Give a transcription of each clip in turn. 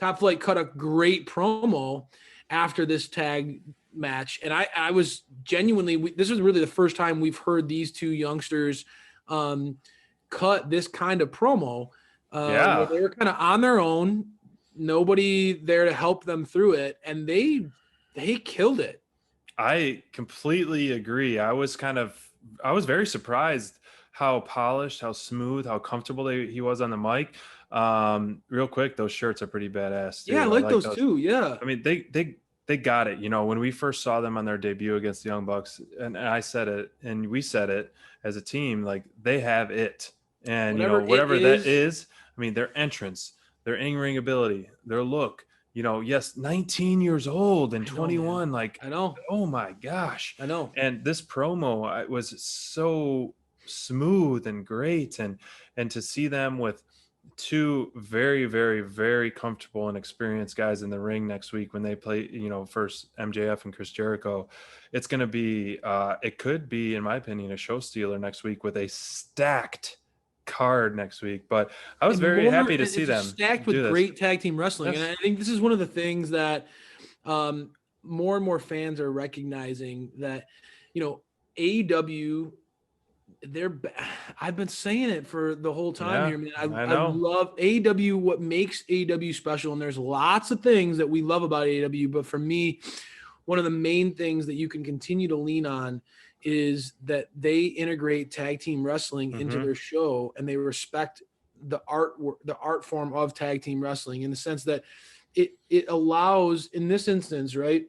Top Flight cut a great promo after this tag match, and I was genuinely, this was really the first time we've heard these two youngsters cut this kind of promo. Where they were kind of on their own, nobody there to help them through it, and they killed it. I completely agree. I was very surprised how polished, how smooth, how comfortable he was on the mic. Real quick, those shirts are pretty badass too. Yeah, I like those too. Yeah. I mean, they got it. You know, when we first saw them on their debut against the Young Bucks, and I said it, and we said it as a team, like they have it. And whatever that is, I mean, their entrance, their in-ring ability, their look, yes, 19 years old and 21, like, I know. Oh my gosh. I know. And this promo was so smooth and great. And to see them with two very, very, very comfortable and experienced guys in the ring next week when they play, first MJF and Chris Jericho, it's going to be, it could be, in my opinion, a show stealer next week with a stacked card next week. But I was very happy to see them stacked with great tag team wrestling. And I think this is one of the things that more and more fans are recognizing, that AEW, I've been saying it for the whole time here, man. I love AEW. What makes AEW special, and there's lots of things that we love about AEW, but for me, one of the main things that you can continue to lean on is that they integrate tag team wrestling into their show, and they respect the art form of tag team wrestling, in the sense that it allows, in this instance, right,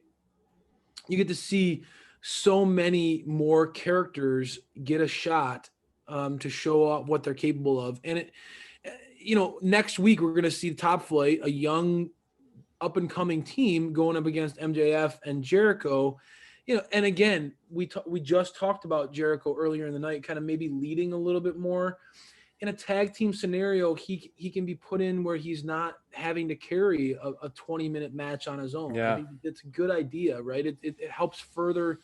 you get to see so many more characters get a shot to show up what they're capable of. And next week we're going to see Top Flight, a young up and coming team, going up against MJF and Jericho. And again, we just talked about Jericho earlier in the night, kind of maybe leading a little bit more. In a tag team scenario, he can be put in where he's not having to carry a 20-minute match on his own. I think it's a good idea, right? It helps further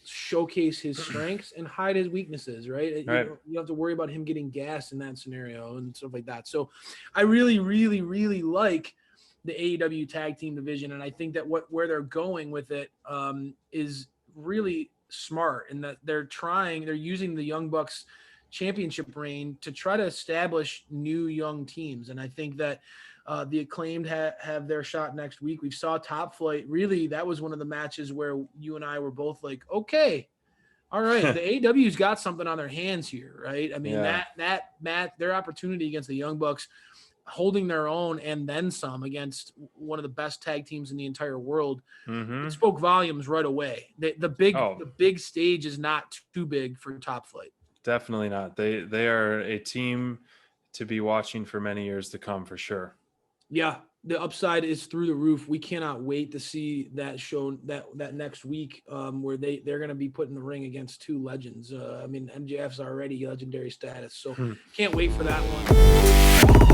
showcase his strengths and hide his weaknesses, right? You don't have to worry about him getting gassed in that scenario and stuff like that. So I really, really, really like the AEW tag team division, and I think that where they're going with it is really smart, and that they're using the Young Bucks championship reign to try to establish new young teams. And I think that the Acclaimed have their shot next week. We saw Top Flight. Really, that was one of the matches where you and I were both like, okay, all right, the AEW's got something on their hands here, right? I mean, that their opportunity against the Young Bucks, holding their own and then some against one of the best tag teams in the entire world, it spoke volumes right away. The big stage is not too big for Top Flight. Definitely not. They are a team to be watching for many years to come, for sure. Yeah, the upside is through the roof. We cannot wait to see that show that next week, where they're going to be put in the ring against two legends. I mean, MJF's already legendary status, so can't wait for that one.